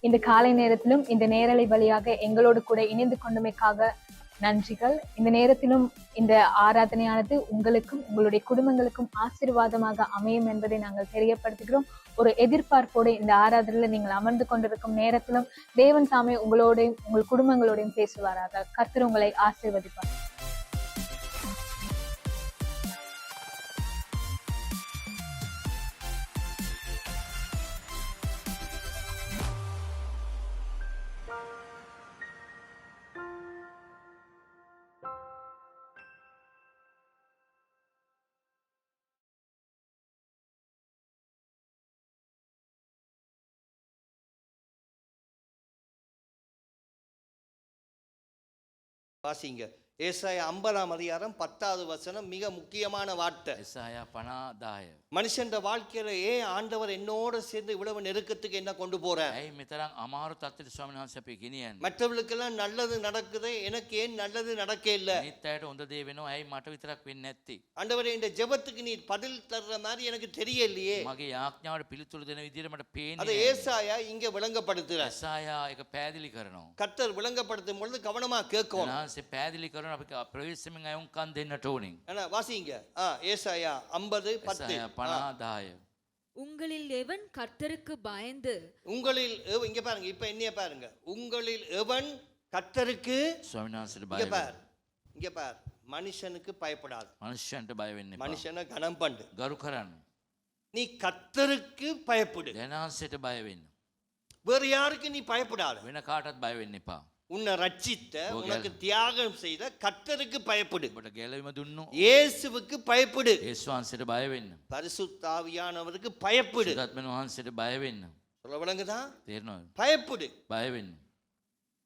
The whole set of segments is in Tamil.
இந்த காலை நேரத்திலும் இந்த நேரலை வழியாக எங்களோடு கூட இணைந்து கொண்டமைக்காக நன்றிகள். இந்த நேரத்திலும் இந்த ஆராதனையானது உங்களுக்கும் உங்களுடைய குடும்பங்களுக்கும் ஆசீர்வாதமாக அமையும் என்பதை நாங்கள் தெரியப்படுத்துகிறோம். ஒரு எதிர்பார்ப்போடு இந்த ஆராதனையில நீங்கள் அமர்ந்து கொண்டிருக்கும் நேரத்திலும் தேவன் தாமே உங்களோடையும் உங்கள் குடும்பங்களோடையும் பேசுவாராக. கர்த்தர் உங்களை ஆசீர்வதிப்பார். வாசிங்க. ஏசாயா 50ஆம் அதிகாரம் 10வது வசனம் மிக முக்கியமான வார்த்தை. ஏசாயா 50 மனுஷன் வாழ்க்கையில ஏன் ஆண்டவர் என்னோட சேர்ந்து இவ்வளவு நெருக்கத்துக்கு என்ன கொண்டு போறேன்? ඇයි මෙතරම් අමාරු තත්ත්වයට ස්වාමීන් වහන්සේ අපි ගෙනියන්නේ? மற்றவர்களுக்கெல்லாம் நல்லது நடக்குது, எனக்கு ஏன் நல்லது நடக்க இல்ல? අනිත් අයට හොඳ දේ වෙනවා, ඇයි මට විතරක් වෙන්නේ නැත්තේ? ஆண்டவரே, இந்த ஜெபத்துக்கு நீ பதில் தர்ற மாதிரி எனக்கு தெரியலையே. මගේ යාඥාවට පිළිතුරු දෙන විදිහට මට පේන්නේ அதை නැහැ. ஏசாயா இங்க விளங்கப்படுத்துறார். ඒසායා ඒක පැහැදිලි කරනවා. கர்த்தர் விளங்கப்படுத்தும் பொழுது கவனமா கேட்கணும். උන්වහන්සේ පැහැදිලி කරන අපි ප්‍රවේශමෙන් අයුම්කම් දෙන්නට ඕනේ. ஆனா வாசிங்க. ஏசாயா 50:10. ඒසායා 50 உங்களில் எவன் கர்த்தருக்கு பயந்து உங்களில் இங்க பாருங்க, இப்ப என்னைய பாருங்க. உங்களில் எவன் கர்த்தருக்கு ස්වාමීන් වහන්සේට இங்க බය பார், இங்க பார். மனுஷனுக்கு பயப்படாது, මනුෂ්‍යයන්ට බය වෙන්න එපා. மனுஷனை கனம் பண்ணு. ගරු කරන්න. நீ கர்த்தருக்கு பயப்படு. දෙනාසයට බය වෙන්න. வேற யாருக்கு நீ பயப்படாத. වෙන කාටවත් බය වෙන්න එපා. உன்னை ரட்சித்த, உனக்கு தியாகம் செய்த கர்த்தருக்கு பயப்படு. ඔබට ගැලවීම දුන්නු இயேசுவுக்கு பயப்படு. යේසුස් වහන්සේට බය වෙන්න. பரிசுத்த ஆவியானவருக்கு பயப்படு. සුදාත්මන වහන්සේට බය වෙන්න. சொல்ல விளங்குதா? තේරෙනවද? பயப்படு. බය වෙන්න.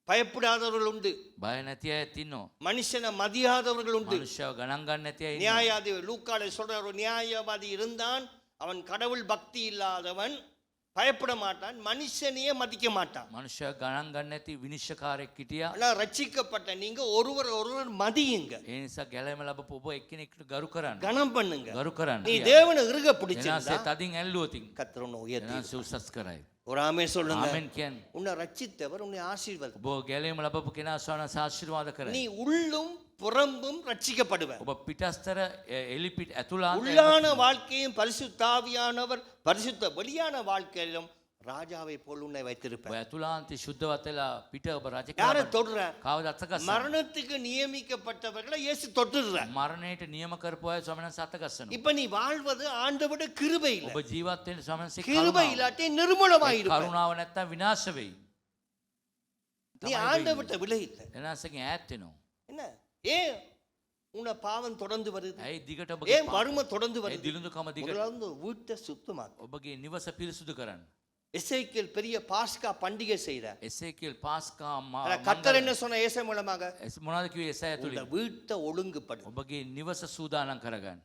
பயப்படாதவர்கள் உண்டு, බය නැති අය ඉන්නවා. மனுஷனை மதியாதவர்கள் உண்டு. මනුෂ්‍යව ගණන් ගන්න නැති අය ඉන්නවා. நியாயாதிபதி லூக்கால சொல்ற ஒரு நியாயவாதி இருந்தான். அவன் கடவுள் பக்தி இல்லாதவன், பயப்பட மாட்டான், மனுஷனையே மதிக்க மாட்டான். මනුෂ්‍යව ගණන් ගන්න නැති විනිශ්චයකාරයෙක් හිටියා. ஆனா ரட்சிக்கப்பட்ட நீங்க ஒருவர் ஒருவர் மதியுங்க, ඒ නිසා ගැලවීම ලැබපු ඔබ එක්කෙනෙක්ට ගරු කරන්න. கனம் பண்ணுங்க. ගරු කරන්න. நீ தேவனை இறுக එනාසේ பிடிச்சிருந்தா තදින් ඇල්ලුවොතින් கர்த்தர் உன்னை உயர்த்தி එනාසේ උසස් කරයි. ஒரு ஆமே சொல்லுங்க. ආමෙන් කියන්නේ. உன்னை ரட்சித்தவர் உன்னை ஆசீர்வாதம். ඔබ ගැලවීම ලැබපු කෙනා ස්වාමීන් ආශිර්වාද කරයි. நீ உள்ளும் புறம்பும் ரட்சிக்கப்படுவ. ඔබ පිටස්තර එලිපිට ඇතුළාන්ත உள்ளான வாழ்க்கையும் பரிசுத்தாவியானவர் பரிசுத்த வெளியான வாழ்க்கையிலும் ராஜாவை போல் உன்னை வைத்திருப்பார். ඔබ ඇතුළාන්තේ ශුද්ධවත් වෙලා පිට ඔබ රජ யாரை කරන්න. தொடுற? කවද අතගස්සන? மரணத்துக்கு நியமிக்கப்பட்டவர்களை இயேசு தொட்டுடுற. මරණයට නියම කරපු අය ස්වාමීන් වහන්සේ අතගස්සනවා. இப்ப நீ வாழ்வது ஆண்டவருடைய கிருபை இல்ல. ඔබ ජීවත් වෙන්නේ ස්වාමීන් වහන්සේ கிருபை இல்லாட்டி நிர்மூலமாயிருப்ப. කරුණාව නැත්තම් විනාශ වෙයි. நீ ஆண்டவர்ட்ட விலை இல்ல. එනාසකින් ඈත් වෙනවා. என்ன ஏன் உன்னை பாவம் தொடர்ந்து வருது? ඇයි දිගට ஏன் ඔබගේ வறுமை தொடர்ந்து ඇයි வருது? දිලුඳුකම දිගට முதலாவது வீட்டை சுத்தமாக்கு. ඔබගේ නිවස පිරිසුදු කරන්න. எசேக்கியேல் பெரிய பாஸ்கா பண்டிகை செய்யற. එසේකියල් පාස්කා கர்த்தர் என்ன சொன்ன ஏசை மூலமாக? මොනවද කිව්වේ එසaya இந்த තුලින්? வீட்டை ஒழுங்குபடு. ඔබගේ නිවස සූදානම් කරගන්න.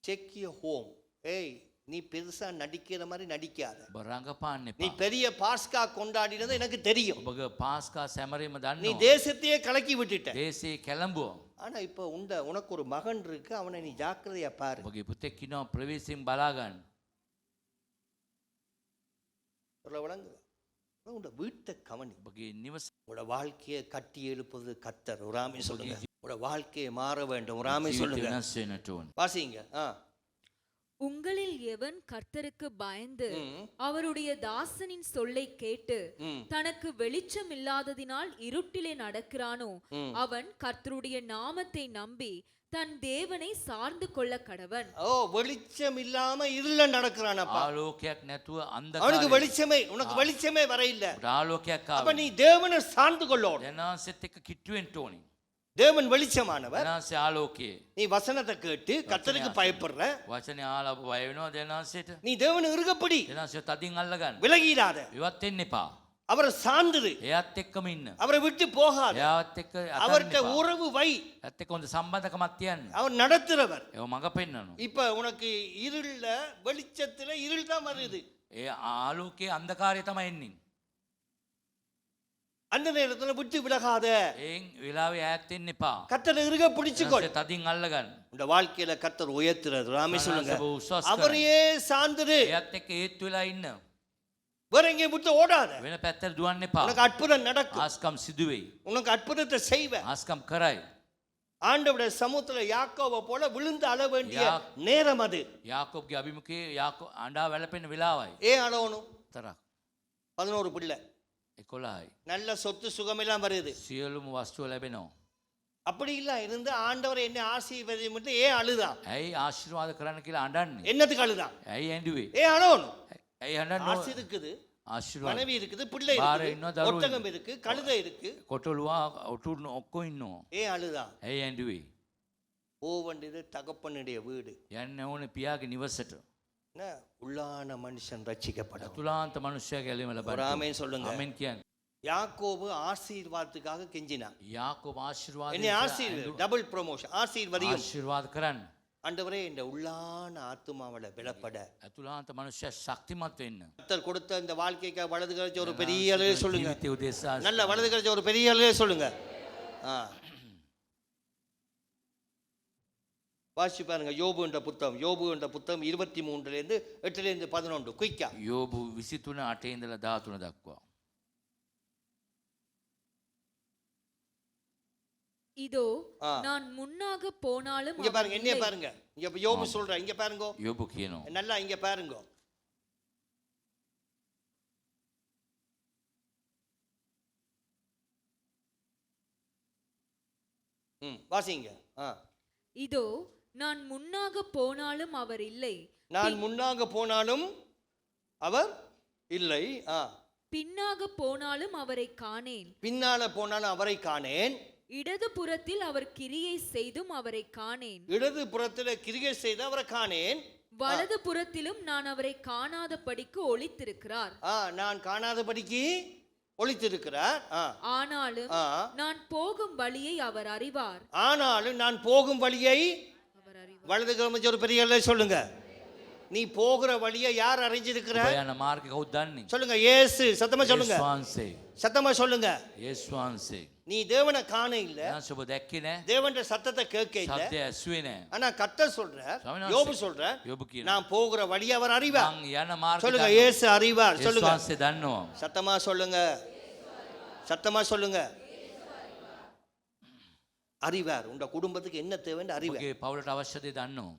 Check your home. ஏய், நீ பெருசா நடிக்கிற மாதிரி நடிக்காத. ඔබ රඟපාන්න நீ එපා. பெரிய பாஸ்கா கொண்டாடினது எனக்கு தெரியும். ඔබගේ පාස්කා සැමරීම நீ දන්නවා. தேசத்தையே கலக்கி விட்டுட்ட. දේශේ කැළඹුවා. ஆனா இப்ப உனக்கு ஒரு மகன் இருக்கு, அவனை நீ ஜாக்கிரதையா பாரு. ඔබගේ පුතෙක් ඉන්නවා ප්‍රවේශයෙන් බලා ගන්න. சொல்ல விளங்குதா? உன்னோட வீட்டை கவனி. ඔබගේ නිවස உன்னோட வாழ்க்கையை கட்டி எழுப்புவது கர்த்தர். ஒரு ஆமை சொல்லுங்க. உன்னோட வாழ்க்கையை மாற வேண்டும். ஒரு ஆமை ජීවිතය சொல்லுங்க. වෙනස් වෙන්නට ඕන. வாசிங்க. உங்களில் எவன் கர்த்தருக்கு பயந்து ம். அவருடைய தாசனின் சொல்லை கேட்டு ம். தனக்கு வெளிச்சம் இல்லாததினால் இருட்டிலே நடக்கிறானோ ம். அவன் கர்த்தருடைய நாமத்தை நம்பி தன் தேவனை சார்ந்து கொள்ள கடவன். ஓ, வெளிச்சம் இல்லாம இருள நடக்கிறானப்பா. ආලෝකයක් නැතුව அவனுக்கு අන්ධකාරය. வெளிச்சமே, உனக்கு வெளிச்சமே வர இல்ல. ආලෝකයක් அப்ப ආව. நீ தேவனை சார்ந்து கொள்ளோம். එනාසෙත් එක්ක කිට්ටු වෙන්න ඕනේ. தேவன் வெளிச்சமானவர். එනාසේ ආලෝකයේ. நீ வசனத்தை கேட்டு கர்த்தருக்கு பயப்படுற. වචනේ ආලා ඔබ බය වෙනවද එනාසෙට? நீ தேவனை இறுகப்படி, එනාසේ තදින් අල්ල ගන්න. விலகிடாத. ඉවත් වෙන්න එපා. அவரை சார்ந்துரு. එයාත් එක්කම ඉන්න. அவரை விட்டு போகாத. එයාත් එක්ක අතන්න அவர்கிட்ட එපා. உறவு வை. එයාත් එක්ක හොඳ සම්බන්ධකමක් තියන්න. அவர் நடத்துறவர். ඒව මඟ පෙන්නනවා. இப்ப உனக்கு இருள்ல வெளிச்சத்துல இருள் தான் வருது. ඒ ආලෝකයේ අන්ධකාරය තමයි එන්නේ. அந்த நேரத்துல விட்டு விலகாத. ඒන් වෙලාවේ ඈත් වෙන්න එපා. கர்த்தரை இறுக பிடிச்சுக்கொள். එනාසේ තදින් අල්ල ගන්න. இந்த வாழ்க்கையில கர்த்தர் உயர்த்துறது. ராமே சொல்லுங்க. උසස් කරන්න. அவரையே சார்ந்துரு. එයාත් එක්ක ඒත් වෙලා ඉන්න. வேற எங்கேயும் விட்டு ஓடாத. වෙන පැත්තට දුවන්න එපා. உனக்கு அற்புதம் நடக்கும். ආස්කම් සිදුවෙයි. உனக்கு அற்புதத்தை செய்வ. ආස්කම් කරයි. ஆண்டவருடைய சமூகத்துல யாக்கோவை போல விழுந்து அழ வேண்டிய யா- நேரம் அது. යාකෝබ්ගේ අභිමුඛයේ යාකෝ අඬා වැළපෙන වෙලාවයි. ஏன் அழணும்? තරක් 11 பிள்ளை, 11යි. நல்ல சொத்து சுகம் எல்லாம் வருது. සියලුම වස්තුව ලැබෙනවා. அப்படி இல்ல இருந்து ஆண்டவர் என்ன ஆசீர்வதியும் மட்டும் ஏன் அழுதான்? ඇයි ආශිර්වාද කරන්න කියලා අඬන්නේ? என்னத்துக்கு அழுதான்? ඇයි ඇඬුවේ? ஏன் அழணும்? ඇයි අඬන්න ஆசை இருக்குது, ආශිර්වාද மனைவி இருக்குது, பிள்ளை பாரு, இருக்குது, இன்னும் தருவது. ஒட்டகம் இருக்கு, கழுதை இருக்கு. කොටලුවා ඔටුන්න ඔක්කොම ඉන්නවා. ஏன் அழுதான்? ඇයි ඇඬුවේ? போவண்டியது தகப்பனுடைய வீடு. යන්න ඕනේ පියාගේ නිවසට. என்ன உள்ளான மனுஷன் ரட்சிக்கப்படும். අතුලාන්ත මනුෂ්‍යයාගේ ඇලීම ஒரு ලබන්න. ஆமென் சொல்லுங்க. ආමෙන් කියන්නේ. யாக்கோபு ஆசீர்வாதத்துக்காக கெஞ்சினான். යාකෝබ ආශිර්වාද என்னை ஆசீர்வாத டபுள் ப்ரமோஷன் ஆசீர்வதியும். ආශිර්වාද කරන්න. ஆண்டவரே இந்த உள்ளான ஆத்துமாவளை விலப்பட අතුලාන්ත මනුෂ්‍යයා ශක්තිමත් වෙන්න. கர்த்தர் கொடுத்த இந்த வாழ்க்கைக்கு வலது கரைச்ச ஒரு பெரிய அலையை சொல்லுங்க. ජීවිතය උදෙසා நல்ல வலது கரைச்ச ஒரு பெரிய அலையை சொல்லுங்க. வாசி பாருங்க யோபு என்ற புத்தகம் 23 8 11 குயிக்கா. යෝබු 23 8 ඉඳලා 13 දක්වා. இதோ ஆ. நான் முன்னாக போனாலும் இங்க பாருங்க, அவர் என்னைய இல்லை. பாருங்க. இங்க யோபு சொல்ற, இங்க பாருங்க, යෝබු කියනවා. நல்லா இங்க பாருங்க. வாசிங்க. இதோ நான் முன்னாக போனாலும் அவர் இல்லை, நான் முன்னாக போனாலும் அவர் இல்லை, பின்னாக போனாலும் அவரை காணேன், பின்னால போனாலும் அவரை காணேன், இடது புறத்தில் அவர் கிரியை செய்தும் அவரை காணேன், இடது புறத்தில் கிரிகை செய்து அவரை காணேன், வலது புறத்திலும் நான் அவரை காணாதபடிக்கு ஒளித்திருக்கிறார். நான் காணாதபடிக்கு ஒளித்திருக்கிறார். ஆனாலும் நான் போகும் வழியை அவர் அறிவார். ஆனாலும் நான் போகும் வழியை அவர் அறிவார். வலது கிழமை ஒரு பெரிய ஆளே சொல்லுங்க. நீ போகிற வழியை யார் அறிஞ்சிருக்கிறார்? ඔබ යන මාර්ගය කවුද දන්නේ? சொல்லுங்க இயேசு. சத்தமா சொல்லுங்க, යේසුස් වහන්සේ. சத்தமா சொல்லுங்க. යේසුස් වහන්සේ. நீ தேவனை காண இல்ல, දැන් ඔබ දැක්කේ නෑ. தேவனுடைய சத்தத்தை கேட்க இல்ல. සත්‍ය ඇසුවේ නෑ. ஆனா கர்த்தர் சொல்ற, ස්වාමීන් யோபு වහන්සේ. சொல்ற, යෝබු කියනවා. நான் போகிற வழியை அவர் அறிவார். මං යන මාර්ගය சொல்லுங்க දන්නවා. இயேசு அறிவார். යේසුස් சொல்லுங்க වහන්සේ දන්නවා. சத்தமா சொல்லுங்க, சத்தமா சொல்லுங்க. அறிவார். உங்க குடும்பத்துக்கு என்ன தேவைன்னு அறிவார். ඔබගේ පවුලට අවශ්‍ය දේ දන්නවා.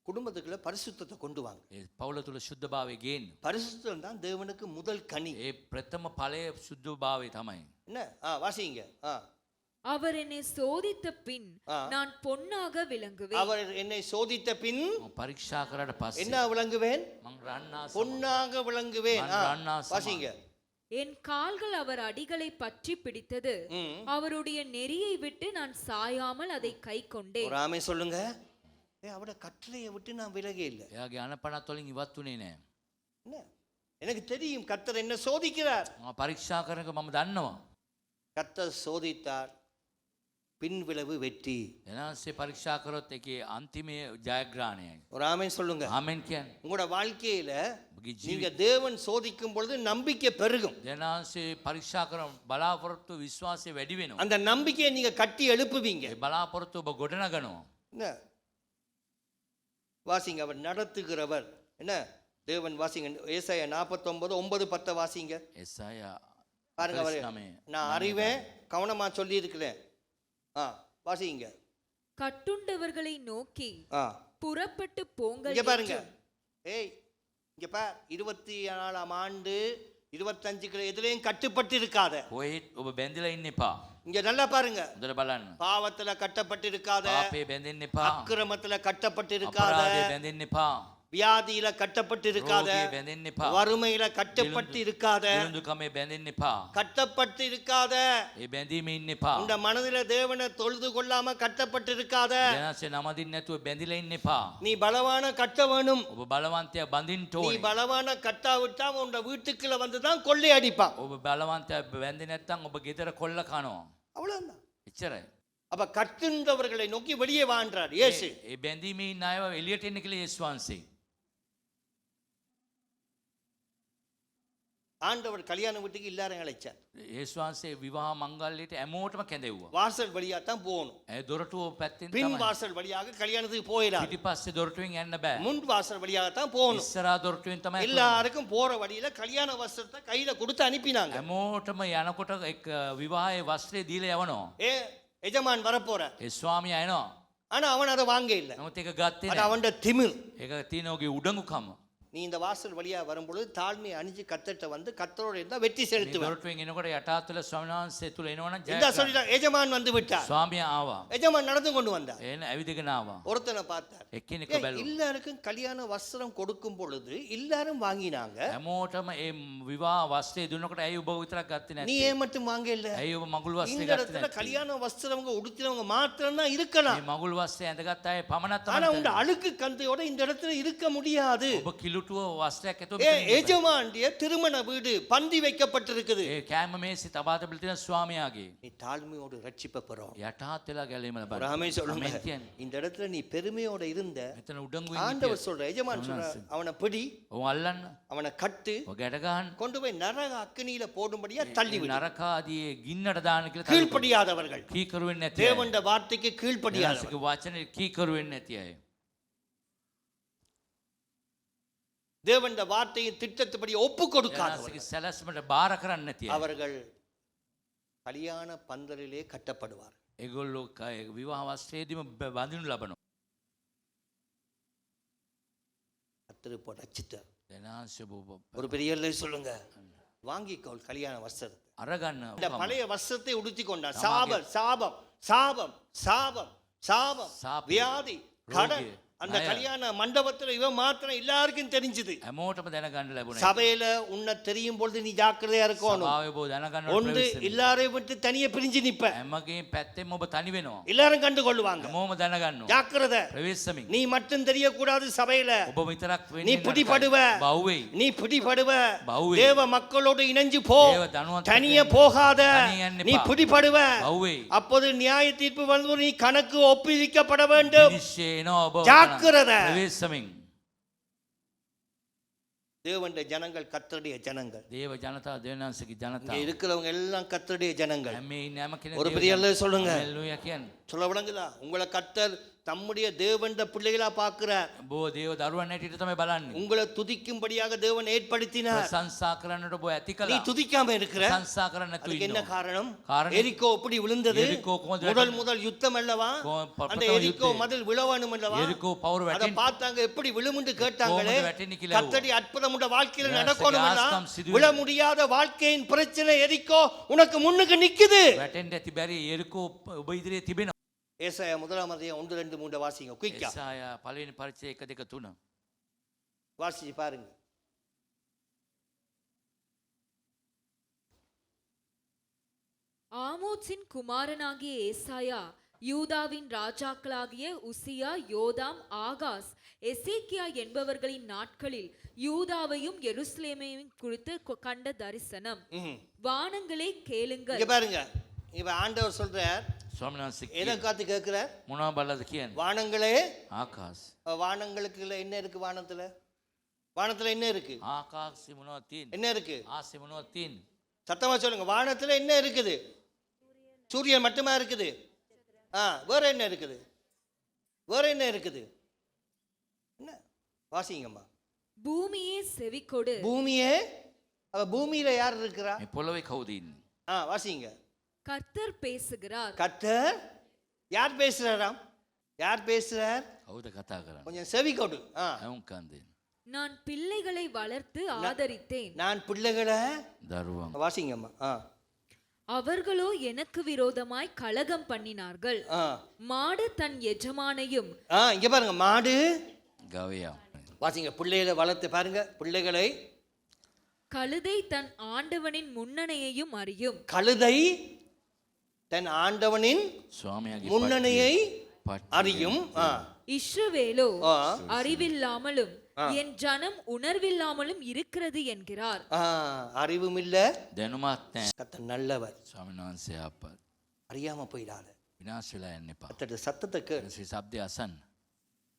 குடும்பத்துக்குள்ள பரிசுத்தத்தை கொண்டு வாங்க. ඒ පවුල තුල සුද්ධභාවය ගේන්න. பரிசுத்தம் தான் தேவனுக்கு முதல் கனி. ඒ ප්‍රථම ඵලය සුද්ධභාවය තමයි. என்ன வாசிங்க. அவர் என்னை சோதித்த பின் ஆ. நான் பொன்னாக விளங்குவேன். அவர் என்னை சோதித்த பின் මම පරීක්ෂා කරාට පස්සේ என்ன விளங்குவேன்? මං රන්නා සම. பொன்னாக விளங்குவேன். நான் ரன்னா சமம். வாசிங்க. என் கால்கள் அவர் அடிகளை பற்றி பிடித்தது, ம். அவருடைய நெறியை விட்டு நான் சாயாமல் அதை கை கொண்டேன். ஒரு ஆமென் சொல்லுங்க. அவட கட்டளையை விட்டு நான் விலகே இல்லை. එයාගේ අනපනත් වලින් ඉවත් උනේ නෑ. என்ன எனக்கு தெரியும் கர்த்தர் என்ன சோதிக்கிறார். මම පරීක්ෂා කරනක මම දන්නවා. கர்த்தர் சோதித்தார், பின் விளைவு வெற்றி. එනාසේ පරීක්ෂා කරොත් ඒකේ අන්තිමේ ජයග්‍රහණයයි. ஒரு ஆமென் சொல்லுங்க. ආමෙන් කියන්නේ. உங்களோட வாழ்க்கையில ඔබගේ நீங்க ජීවිතේ தேவன் சோதிக்கும் பொழுது நம்பிக்கை பெருகும். දෙනාසේ පරීක්ෂා කරන බලාපොරොත්තු විශ්වාසය වැඩි වෙනවා. அந்த நம்பிக்கையை நீங்க கட்டி எழுப்புவீங்க. ඒ බලාපොරොත්තු ඔබ ගොඩනගනවා. என்ன வாசிங்க. அவர் நடத்துகிறவர். என்ன தேவன் வாசிங்க. ஏசாயா 49 9 10 வாசிங்க. එසායා பாருங்க. அவர் 49. நான் அறிவேன், கவனமா சொல்லி இருக்கிறேன். வாசிங்க. கட்டுண்டவர்களை நோக்கி புறப்பட்டு போங்கள் இங்க பாருங்க. என்றும், ஏய் இங்க பார், 24ஆம் ஆண்டு 25 எதுலயும் கட்டுப்பட்டு இருக்காத. කොහෙත් ඔබ බැඳිලා ඉන්න එපා. இங்க நல்லா பாருங்க. හොඳට බලන්න. பாவத்துல கட்டப்பட்டு இருக்காத, පාපේ බැඳෙන්න එපා. அக்கிரமத்துல கட்டப்பட்டு இருக்காத, අපරාධේ බැඳෙන්න එපා. வியாதியில கட்டப்பட்டு இருக்காத, රෝගේ බැඳෙන්න එපා. வறுமையில கட்டப்பட்டு இருக்காத, විරුඳුකමේ බැඳෙන්න එපා. கட்டப்பட்டு இருக்காத. ඒ බැඳීමේ ඉන්න එපා. உங்க மனதில தேவனை தொழுது கொள்ளாம கட்டப்பட்டு இருக்காத. දැනසේ නමදින්න නැතුව බැඳිලා ඉන්න එපා. நீ பலவான கட்ட வேணும். ඔබ බලවන්තයා බඳින්න நீ ඕනේ. பலவான கட்டாவிட்டா உங்க வீட்டுக்குள்ள வந்துதான் கொள்ளை அடிப்பான். ඔබ බලවන්තයා බැඳි නැත්නම් ඔබ ගෙදර කොල්ල කනවා. அவ்வளவுதான். එච්චරයි. அப்ப கட்டுண்டவர்களை நோக்கி வெளியே வான்றார் இயேசு. ඒ බැඳීමේ ඉන්න අයව එළියට එන්න කියලා යේසුස් වහන්සේ. ஆண்டவர் கல்யாண வீட்டுக்கு எல்லாரும் அழைச்சார். යේසුස් වහන්සේ විවාහ මංගල්‍යයට හැමෝටම කැඳෙව්වා. வாசல் வழியா தான் போகணும். දොරටුව පැත්තෙන් பின் තමයි. வாசல் வழியாக கல்யாணத்துக்கு போயிடாது. පිටිපස්සේ දොරටුවෙන් යන්න බෑ. முன் வாசல் வழியாக தான் போகணும். ඉස්සරහා දොරටුවෙන් තමයි. எல்லாருக்கும் போற வழியில கல்யாண வஸ்திரத்தை கையில கொடுத்து அனுப்பினாங்க. හැමෝටම යනකොට එක් විවාහයේ වස්ත්‍රය දීලා යවනවා. எஜமான் வரப்போற, ඒ ස්වාමියා එනවා. ஆனா அவன் அதை வாங்க இல்ல. නමුත් ඒක ගත්තේ அது නැහැ. அவன்ட திமிர். ඒක තියෙන ඔහුගේ උඩඟුකම. நீ இந்த வாசல் வழியா வரும்பொழுது தாழ்மை அணிஞ்சு கத்தட்ட வந்து கத்தரோட இருந்தா வெற்றி செலுத்துவேன். දොරටුවෙන් එනකොට යටාත් තුළ ස්වාමීන් වහන්සේ තුළ එනවනම් இந்த ජය. சொல்லிட்டான். எஜமான் வந்து விட்டார். ස්වාමියා ආවා. எஜமான் நடந்து கொண்டு வந்தார். එන ඇවිදගෙන ආවා. ஒருத்தனை பார்த்தார். එක්කෙනෙක්ව බැලුවා. எல்லாருக்கும் கல்யாண வஸ்திரம் கொடுக்கும் பொழுது எல்லாரும் வாங்கினாங்க. හැමෝටම ඒ විවාහ වස්ත්‍රය දුන්නකොට ඇයි ඔබ විතරක් ගත්තේ நீ නැත්තේ? ஏன் மட்டும் வாங்க இல்ல? ඇයි ඔබ මගුල් වස්ත්‍රය இந்த ගත්තේ இடத்துல නැත්තේ? கல்யாண வஸ்திரவங்க உடுத்தினவங்க மாத்திரம் தான் இருக்கலாம். මේ මගුල් වස්ත්‍රය ඇඳගත් අය පමණක් ஆனா තමයි. உங்க அழுக்கு கந்தையோட இந்த இடத்துல இருக்க முடியாது. ඔබ කිලුටුව වස්ත්‍රයක් ඇතුව எஜமாண்டிய திருமண வீடு பந்தி வைக்கப்பட்டிருக்குது. ඒ කෑම මේසෙ තබා තබලා තියෙන ස්වාමියාගේ நீ தாழ்மையோடு ரட்சிப்ப போறோம். යටාත් වෙලා ගැලීම ஒரு ලබන්න. ஆமென் சொல்லுங்க. ආමෙන් කියන්නේ. இந்த இடத்துல நீ பெருமையோட இருந்த මෙතන උඩඟුවෙන් ஆண்டவர் சொல்ற, எஜமான் சொல்ற, அவனை பிடி, ඔව් අල්ලන්න. அவனை கட்டு, ඔය ගැට ගන්න. கொண்டு போய் நரக அக்கினியில போடும்படியா தள்ளி விடு. නරකාදී ගින්නට දාන්න කියලා තල්ලු කරනවා. கீழ்ப்படியாதவர்கள், කීකරු වෙන්නේ නැති අය. தேவண்ட வார்த்தைக்கு கீழ்ப்படியாதவர்கள், දෙවියන්ගේ වචනේ කීකරු වෙන්නේ නැති අය. தேவண்ட வார்த்தையின் திட்டத்துப்படி ஒப்பு கொடுக்காதவர்கள், දෙවියන්ගේ සැලැස්මට බාර කරන්නේ නැති අය. அவர்கள் கல்யாண பந்தலிலே கட்டப்படுவார். ඒගොල්ලෝ විවාහ වස්ත්‍රයේදීම වඳිනු ලබනවා. கத்திருப்ப ரட்சித்தார். දෙනාංශ ஒரு பெரிய இல்லை சொல்லுங்க, வாங்கிக்கோள் கல்யாண வஸ்திரத்தை. අරගන්න. இந்த பழைய வஸ்திரத்தை உடுத்தி கொண்டான். சாபம் சாபம் சாபம் சாபம் சாபம் சாபம், வியாதி கடன் அந்த கல்யாண மண்டபத்துல இவன் மாத்திரம் எல்லாருக்கும் தெரிஞ்சது. හැමෝටම දැනගන්න ලැබුණා. சபையில உன்னை தெரியும் பொழுது நீ ஜாக்கிரதையா இருக்கணும். සභාවේ ඔබ දැනගන්න ஒன்று எல்லாரையும் விட்டு தனியே பிரிஞ்சு நிப்ப. හැමගේ පැත්තෙම ඔබ තනි වෙනවා. எல்லாரும் கண்டு கொள்ளுவாங்க. හැමෝම දැනගන්නවා. ஜாக்கிரதை. ප්‍රවේශමින් நீ மட்டும் தெரியக்கூடாது சபையில. ඔබ විතරක් நீ වෙන්නේ பிடிபடுவ. බහුවේ. நீ பிடிபடுவ. බහුවේ. தேவ மக்களோடு இணைஞ்சு போ. දේව දනුවත් தனியே போகாத. தனியே යන්න நீ එපා. பிடிபடுவ. බහුවේ. அப்போது நியாய தீர்ப்பு வந்து நீ கணக்கு ஒப்புவிக்கப்பட வேண்டும். නිශ්චය එනවා ඔබ. ஜாக்கிரதை. ප්‍රවේශමින් தேவனுடைய ஜனங்கள் கர்த்தருடைய ஜனங்கள். දේව ජනතාව දෙවියන්සේගේ இங்க ජනතාව. இருக்கிறவங்க எல்லாம் கர்த்தருடைய ஜனங்கள். හැම ඉන්නේ හැම කෙනෙක් ஒரு பெரிய அல்ல சொல்லுங்க. හalleluya කියන්නේ. சொல்ல விளங்குதா? உங்களை கர்த்தர் தம்முடைய தேவனுடைய பிள்ளைகளா பார்க்கிறார். ඔබ දේව දරුවන් හැටියට තමයි බලන්නේ. உங்களை துதிக்கும்படியாக தேவன் ஏற்படுத்தினார். ප්‍රශංසා කරන්නට ඔබ ඇති நீ කළා. துதிக்காம இருக்கிற. ප්‍රශංසා කරන්න නැතුව அதுக்கு என்ன ඉන්නවා. காரணம்? காரணம் எரிகோ எப்படி விழுந்தது? எரிகோ கோந்து முதல் யுத்தம் அல்லவா? அந்த பிரதம எரிகோ யுத்தம். மதில் விழவணும் அல்லவா? எரிகோ பவுர் அத වැටෙන්න பார்த்தாங்க, எப்படி விழுமுண்டு கேட்டாங்களே. கோமுண்டு වැටෙන්න කියලා கர்த்தருடைய அற்புதம் உண்ட வாழ்க்கையில தேவனுடைய நடக்கணும். ஆஸ்தம் සිදු விழ முடியாத வாழ்க்கையின் பிரச்சனை எரிகோ உனக்கு முன்னுக்கு நிக்குது. වැටෙන්න ඇති බැරි එරිකෝ ඔබ ඉදිරියේ තිබෙනවා. ஏசாயா 1:1-2 வாசிங்க குயிக்கா. ඒසායා පළවෙනි පරිච්ඡේදය 1 2 3. வாசிச்சு பாருங்க. ஆமோத்சின் குமாரனாகிய ஏசாயா யூதாவின் ராஜாக்களாகிய உசியா, யோதாம், ஆகாஸ், எசேக்கியா என்பவர்களின் நாட்களில் யூதாவையும் எருசலேமையும் குறித்து கண்ட தரிசனம். வானங்களே கேளுங்கள். இங்க பாருங்க, இப்ப ஆண்டவர் சொல்றார், ස්වාමීන් වහන්සේ எதை காத்து கேட்கிறார்? මොනවා බලද කියන්නේ? வானங்களே. ආකාශ. வானங்களுக்குள்ள என்ன இருக்கு? வானத்துல வானத்துல என்ன இருக்கு? ආකාශේ මොනවද තියෙන්නේ? என்ன இருக்கு? ආසේ මොනවද තියෙන්නේ? சத்தமா சொல்லுங்க. வானத்துல என்ன இருக்குது? சூரியன் மட்டுமா இருக்குது? வேற என்ன இருக்குது? வேற என்ன இருக்குது? என்ன வாசிங்கம்மா. பூமியே செவிக்கொடு. பூமியே. பூமியில யார் இருக்கிறா? මේ පොළවේ කවුද ඉන්නේ? வாசிங்க. கர்த்தர் பேசுகிறார். கர்த்தர் யார் பேசுறாராம்? யார் பேசுறார்? කවුද කතා කරන්නේ? கொஞ்சம் செவி கொடு. ඇහුම්කන් දෙන්න. நான் பிள்ளைகளை வளர்த்து ஆதரித்தேன். நான் பிள்ளைகளை. දරුවන්. வாசிங்கம்மா. அவர்களோ எனக்கு விரோதமாய் கலகம் பண்ணினார்கள். மாடு தன் எஜமானையும். இங்க பாருங்க, மாடு. ගවයා. வாசிங்க. பிள்ளைகளை வளர்த்து பாருங்க. பிள்ளைகளை. கழுதை தன் ஆண்டவனின் முன்னணையையும் அறியும். கழுதை தன் ஆண்டவனின் ස්වාමියාගේ முன்னணியை පට්ටි அறியும். இஸ்ரவேலோ அறிவில்லாமலும் என் ஜனம் உணர்வில்லாமலும் இருக்கிறது என்கிறார். அறிவும் இல்ல, දැනුමත් නැහැ. கர்த்தர் நல்லவர். ස්වාමීන් වහන්සේ අපත් அறியாம போயிடாத. විනාශ වෙලා යන්න එපා. கர்த்தருடைய சத்தத்தை கேள். ඒ ශබ්දය අසන්න.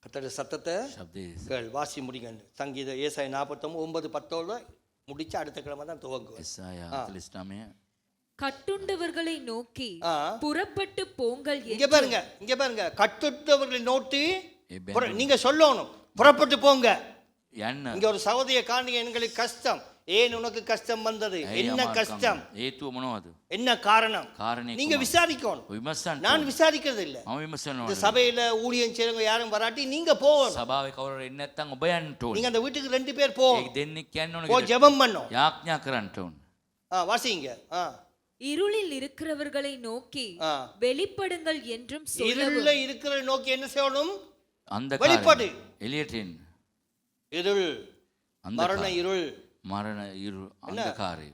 கர்த்தருடைய சத்தத்தை ශබ්දේ கேள். வாசி முடிங்க. சங்கீத ஏசாயா 49:9-10 முடிச்சு அடுத்த கிழமை தான் துவங்குவேன். එසායා 49 கட்டுண்டவர்களை நோக்கி ஆ. புறப்பட்டு போங்கள் இங்க பாருங்க, இங்க பாருங்க, கட்டுட்டவர்களை நோட்டி ඒ நீங்க சொல்லணும் புறப்பட்டு போங்க. යන්න இங்க ஒரு சகோதரிய காணிங்க, எங்களுக்கு கஷ்டம். ஏன் உனக்கு கஷ்டம் வந்தது? என்ன கஷ்டம்? හේතුව මොනවද? என்ன காரணம்? කාරණේ நீங்க விசாரிக்கணும். විමසන්න. நான் விசாரிக்கிறது இல்ல. මම විමසනවා. இந்த சபையில ஊழியம் செய்றவங்க யாரும் வராட்டி நீங்க போகணும். සභාවේ කවුරු එන්නේ නැත්නම් ඔබ යන්න ඕනේ. நீங்க அந்த வீட்டுக்கு 2 பேர் போகணும். ඒ දෙන්නෙක් යන්න ඕනේ. போய் ஜெபம் பண்ணணும். යාඥා කරන්න ඕනේ. வாசிங்க. இருளில் இருக்கிறவர்களை நோக்கி ஆ. வெளிப்படுங்கள் என்றும் சொல்லவும் இருள்ல இருக்கிற நோக்கி என்ன செய்யணும்? අන්ධකාරය. வெளிப்படு. එළියට එන්න. இருள், අන්ධකාරය. மரண இருள். මරණ ඉරු අන්ධකාරය.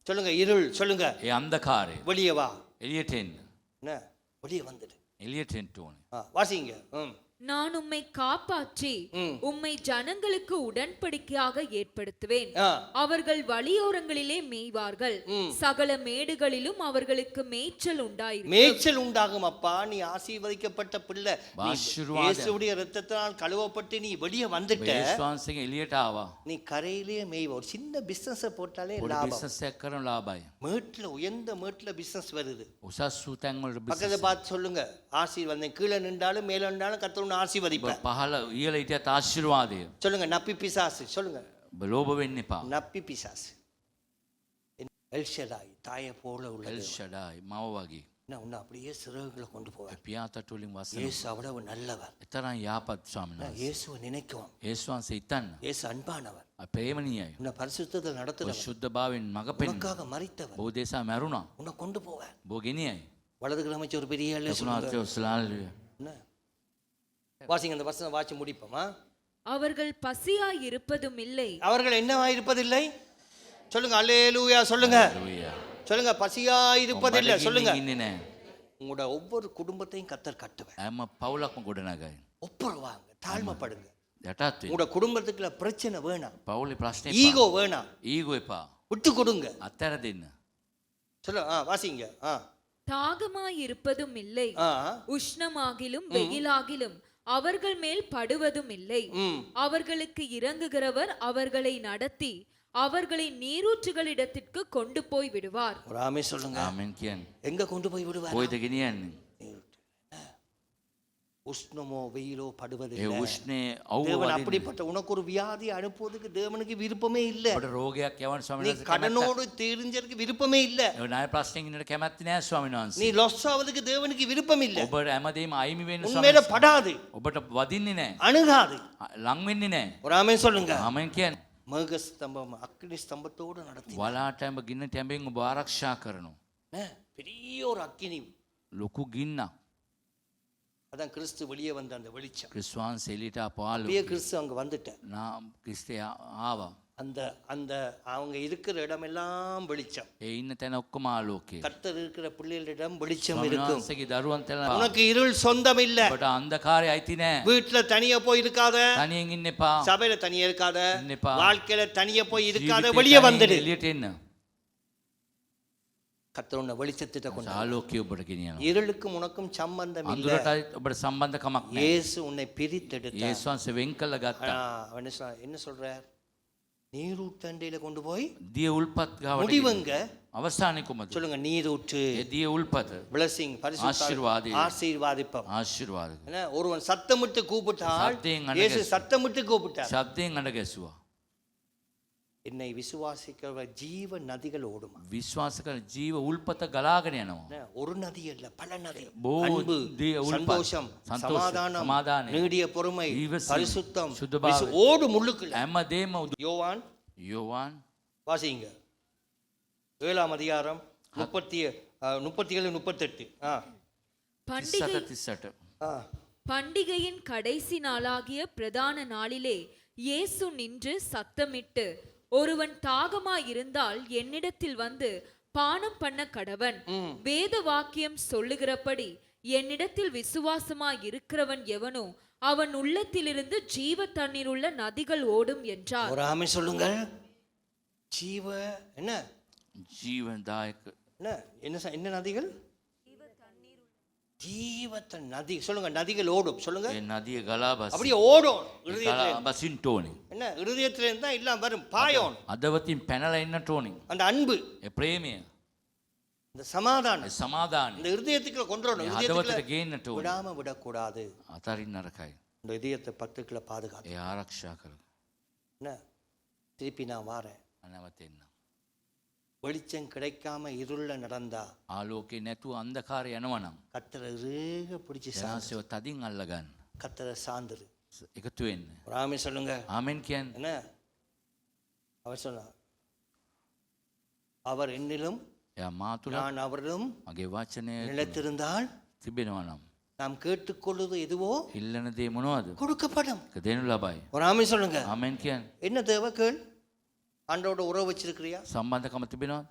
சொல்லுங்க, இருள் சொல்லுங்க. ඒ අන්ධකාරය. வெளியே வா. එළියට එන්න. என்ன? வெளியே வந்துடு. එළියට එන්න ඕනේ. வாசிங்க. நான் உம்மை காப்பாற்றி ம். உம்மை ஜனங்களுக்கு உடன்படிக்கையாக ஏற்படுத்துவேன். ஆ. அவர்கள் வழியோரங்களிலே மேய்வார்கள். ம். சகல மேடுகளிலும் அவர்களுக்கு மேய்ச்சல் உண்டாயிருக்கும். மேய்ச்சல் உண்டாகும். அப்பா, நீ ஆசீர்வதிக்கப்பட்ட பிள்ளை. நீ ஆசீர்வாதம். இயேசுவுடைய இரத்தத்தினால் கழுவப்பட்டு நீ வெளியே வந்துட்ட. විශ්වාසයෙන් එළියට ආවා. நீ கரையிலேயே மேய்வ. ஒரு சின்ன பிசினஸ் போட்டாலே පොඩි லாபம். බිස්නස් එකක් කරන ලාභයි. மேட்ல உயர்ந்த மேட்ல பிசினஸ் வருது. උසස් වූ තැන් වල பக்கத்தை බිස්නස්. பார்த்து சொல்லுங்க, ஆசீர்வாதம். கீழே நின்றாலும் மேல நின்றாலும் கர்த்தர் உன்னை ஆசீர்வதிப்பார். පහළ ඉහළ හිටියත් ආශිර්වාදය. சொல்லுங்க, நப்பி பிசாசு. சொல்லுங்க, ඔබ ලෝභ වෙන්න එපා. நப்பி பிசாசு. எல்ஷடாய், தாயை போல உள்ள එල් ෂඩායි මව වගේ. நான் உன்னை அப்படியே சிறகுகளை கொண்டு போவேன். පියාතට වලින් වසන. இயேசு அவ்வளவு நல்லவர். එතරම් යාපත් ස්වාමීන් වහන්සේ. இயேசுவை நினைக்குவோம். යේසුස් වහන්සේ හිතන්න. இயேசு அன்பானவர். ප්‍රේමණීයයි. உன்னை பரிசுத்தத்தில் ඔබ நடத்துறவர். ශුද්ධභාවයෙන් මඟ පෙන්වන. உனக்காக மரித்தவர். ඔබ දේශා මැරුණා. உன்னை கொண்டு போவேன். ඔබ ගෙනියයි. வலதுகிற அமைச்சர் ஒரு பெரிய ஆளு சொல்லுங்க. ලකුණාත්‍ය ඔස්ලාල්විය. என்ன? வாசிங்க, அந்த வசனம் வாசி முடிப்போமா? அவர்கள் பசியாய் இருப்பதும் இல்லை. அவர்கள் என்னவா இருப்பதில்லை? சொல்லுங்க, அல்லேலூயா சொல்லுங்க. හලෙලූයා. சொல்லுங்க, பசியா இருப்பதில்லை சொல்லுங்க. ඉන්නේ නැහැ. உங்களோட ஒவ்வொரு குடும்பத்தையும் கத்தர் கட்டுவேன். හැම පවුලක්ම ගොඩනගයි. ஒப்புரவாங்க, தாழ்மைப்படுங்க. යටත් වෙන්න. உங்களோட குடும்பத்துக்குள்ள பிரச்சனை வேணாம், පවුලේ ප්‍රශ්න ஈகோ එපා. வேணாம், ඊගෝ එපා. விட்டு கொடுங்க. අත්හැර දෙන්න. சொல்ல வாசிங்க. தாகமாய் இருப்பதும் இல்லை. ஆ. உஷ்ணமாகிலும் வெயிலாகிலும் அவர்கள் மேல் படுவதும் இல்லை. ம். அவர்களுக்கு இறங்குகிறவர் அவர்களை நடத்தி அவர்களை நீரூற்றுகளிடத்திற்கு கொண்டு போய் விடுவார். ஒரு ஆமே சொல்லுங்க. ආමෙන් කියන්නේ. எங்க கொண்டு போய் விடுவார்? කොයිද ගෙනියන්නේ? உஷ்ணமோ வெயிலோ ඒ படுவதில்லை. උෂ්ණේ අවුව தேவன் වදින්න. அப்படிப்பட்ட உனக்கு ஒரு வியாதி அனுப்புவதற்கு தேவனுக்கு விருப்பமே இல்ல. ඔබට රෝගයක් යවන්න ස්වාමීන් நீ වහන්සේ කැමැත්ත. கடனோடு தீர்ஞ்சதுக்கு விருப்பமே இல்ல. ඒ ණය ප්‍රශ්නෙකින් ඉන්නට කැමැත්තේ නැහැ ස්වාමීන් වහන්සේ. நீ லாஸ் ஆவதுக்கு தேவனுக்கு விருப்பம் இல்ல. ඔබට හැමදේම අයිමි වෙන්න உன் ස්වාමීන් மேல වහන්සේ. படாது, ඔබට වදින්නේ නැහැ. அணுகாது. ලං වෙන්නේ නැහැ. ஒரு ஆமே சொல்லுங்க. ආමෙන් කියන්නේ. மேக ஸ்தம்பம் அக்கினி ஸ்தம்பத்தோடு நடத்தி වලාටම ගින්න තැඹෙන් ඔබ ආරක්ෂා කරනවා. பெரிய ஒரு அக்கினி. ලොකු ගින්නක්. அதான் கிறிஸ்து வெளியே வந்த அந்த வெளிச்சம். ක්‍රිස්තුස් වහන්සේ එළියට ආපුවාලු. அப்படியே கிறிஸ்து அங்க வந்துட்ட. නාම ක්‍රිස්තේ ආවා. அந்த அந்த அவங்க இருக்கிற இடமெல்லாம் வெளிச்சம். ඒ ඉන්න තැන ඔක්කොම ආලෝකය. கர்த்தர் இருக்கிற பிள்ளைகளிடம் வெளிச்சம் ස්වාමීන් இருக்கும். වහන්සේගේ දරුවන් තැන உனக்கு இருள் சொந்தம் இல்ல. ඔබට අන්ධකාරය අයිති නැහැ. வீட்டுல தனியா போய் இருக்காத, තනියෙන් ඉන්න එපා. சபையில தனியா இருக்காத, ඉන්න එපා. வாழ்க்கையில தனியா போய் இருக்காத, ජීවිතේ வெளியே තනියෙන් வந்துடு. එළියට එන්න. கர்த்தர் உன்னை வெளிச்சத்திட்ட கொண்டு ආලෝකය ඔබට ගෙනියනවා. இருளுக்கும் உனக்கும் சம்பந்தம் இல்ல. අඳුරටයි ඔබට සම්බන්ධකමක් නැහැ. இயேசு உன்னை பிரித்தெடுத்தார். යේසුස් වහන්සේ වෙන් කළ ගත්තා. என்ன சொல்றார்? நீரூற்றண்டையில கொண்டு போய் දිය උල්පත් ගාවට ගෙනියනවා. முடிவுங்க. අවසානයේ කොහමද? சொல்லுங்க, நீரூற்று. ඒ දිය උල්පත பிளஸிங், ஆசீர்வாதம். ஆசீர்வாதிப்பம். ආශිර්වාද. என்ன, ஒருவன் சத்தமிட்டு கூப்பிட்டால் சத்தයෙන් இயேசு அடங்கி- சத்தமிட்டு கூப்பிட்டார். ශබ්දයෙන් අඬ ගැසුවා. என்னை விசுவாசிக்கிறவர் ஜீவ நதிகள் ஓடுமா. විශ්වාස කරන ජීව උල්පත ගලාගෙන යනවා. என்ன, ஒரு நதி அல்ல, பல நதி. போ அன்பு, தி- உள்ப- சந்தோஷம், சந்தோஷம், சமாதானம், சமாதானம், நீடிய பொறுமை, ஈவசி, பரிசுத்தம், சுத்தபாவம். ஓடு முள்ளுக்குள்ள. හැමදේම யோவான் යෝවාන් வாசிங்க 7ஆம் அதிகாரம் 37-38. பண்டிகை 37. பண்டிகையின் கடைசி நாளாகிய பிரதான நாளிலே இயேசு நின்று சத்தமிட்டு, ஒருவன் தாகமாய் இருந்தால் என்னிடத்தில் வந்து பானம் பண்ண கடவன். வேத வாக்கியம் சொல்லுகிறபடி என்னிடத்தில் விசுவாசமாய் இருக்கிறவன் எவனோ அவன் உள்ளத்திலிருந்து ஜீவ தண்ணீர் உள்ள நதிகள் ஓடும் என்றார். ஒரு ஆமை சொல்லுங்கள். ஜீவ என்ன ජීවදායක என்ன என்ன நதிகள்? ஜீவத்தின் நதி. சொல்லுங்க, நதிகள் ஓடும். சொல்லுங்க, ඒ නදිය ගලා බස් அப்படியே ஓடும். இருதயத்துல බසින්ට ඕනේ. என்ன, இருதயத்துல இருந்தா எல்லாம் வரும், பாயும். අදවතින් පැනලා ඉන්නට ඕනේ. அந்த அன்பு, ඒ ප්‍රේමය, இந்த சமாதானம், ඒ සමාදානය இந்த இருதயத்துக்குள்ள கொண்டு வரணும். හදවතට இருதயத்துக்குள்ள ගේන්නට ඕනේ. விடாம விடக்கூடாது. අතරින් නරකයි. இந்த இதயத்தை பத்துக்களை பாதுகாத்து. ඒ ආරක්ෂා කරගන්න. என்ன, திருப்பி நான் வாரேன். අනවතෙන්න. வெளிச்சம் கிடைக்காம இருள நடந்தா ආලෝකේ නැතුව අන්ධකාරය යනවනම් கத்தரை இறுக பிடிச்சி ශාසව තදින් අල්ලගන්න. கத்தரை சார்ந்துரு. එකතු වෙන්න. ஒரு ஆமென் சொல்லுங்க. ආමෙන් කියන්න. என்ன, அவர் சொன்னார், அவர் என்னிலும் එයා මා තුල நான் அவரிலும் මගේ වචනය நிலைத்திருந்தால் තිබෙනවා නම් நாம் கேட்டுக்கொள்வது எதுவோ ඉල්ලන දේ මොනවද? கொடுக்கப்படும். ඒක දෙනු ලබයි. ஒரு ஆமென் சொல்லுங்க. ආමෙන් කියන්න. என்ன தேவை கேள். ஆண்டவரோட உறவு வச்சிருக்கிறியா? සම්බන්ධකම තිබෙනවද?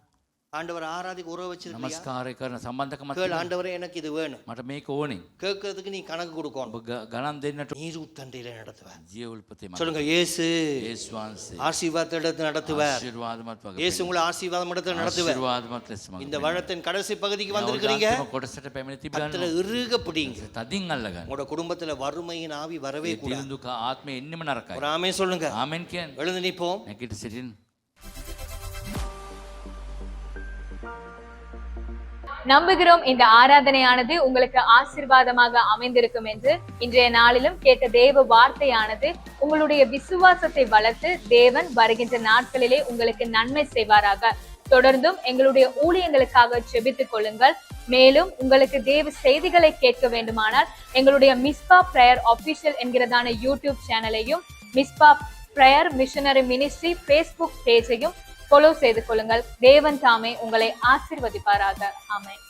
ஆண்டவர் ஆராதிக்க உறவு வச்சிருக்கிறியா? නමස්කාරය කරන සම්බන්ධකම கேள், තිබෙනවද? ஆண்டவரே எனக்கு இது வேணும். මට මේක ඕනේ. கேட்கறதுக்கு நீ கணக்கு கொடுக்கணும். ඔබ ගණන් දෙන්නට நீர் உத்தண்டையில நடத்துவார். ජීව උල්පතේ මත. சொல்லுங்க, இயேசு යේසුස් වහන්සේ ஆசீர்வாதத்தை எடுத்து நடத்துவார். ආශිර්වාදමත් වගේ. இயேசு உங்களை ஆசீர்வாதம் எடுத்து நடத்துவார். ආශිර්වාදමත් ලෙස මඟ. இந்த வருடத்தின் கடைசி பகுதிக்கு வந்திருக்கிறீங்க. කොටසට පැමිණ கத்தரை තිබෙනවා. இறுக பிடிங்க. තදින් අල්ලගන්න. உங்களோட குடும்பத்துல வறுமையின் ஆவி வரவே கூடாது. තිරුඳුක ආත්මය එන්නෙම නරකයි. ஒரு ஆமென் சொல்லுங்க. ආමෙන් කියන්න. எழுந்து நிப்போம். නැගිට සිටින්. நம்புகிறோம் இந்த ஆராதனையானது உங்களுக்கு ஆசீர்வாதமாக அமைந்திருக்கும் என்று. இன்றைய நாளிலும் கேட்ட தேவ வார்த்தையானது உங்களுடைய விசுவாசத்தை வளர்த்து தேவன் வருகின்ற நாட்களிலே உங்களுக்கு நன்மை செய்வாராக. தொடர்ந்தும் எங்களுடைய ஊழியங்களுக்காக ஜெபித்துக் கொள்ளுங்கள். மேலும் உங்களுக்கு தேவ செய்திகளை கேட்க வேண்டுமானால் எங்களுடைய மிஸ்பா பிரேயர் ஆபீஷியல் என்கிறதான யூடியூப் சேனலையும் Mizpah prayer missionary ministry Facebook பேஜையும் ஃபாலோ செய்து கொள்ளுங்கள். தேவன் தாமே உங்களை ஆசீர்வதிப்பாராக. ஆமென்.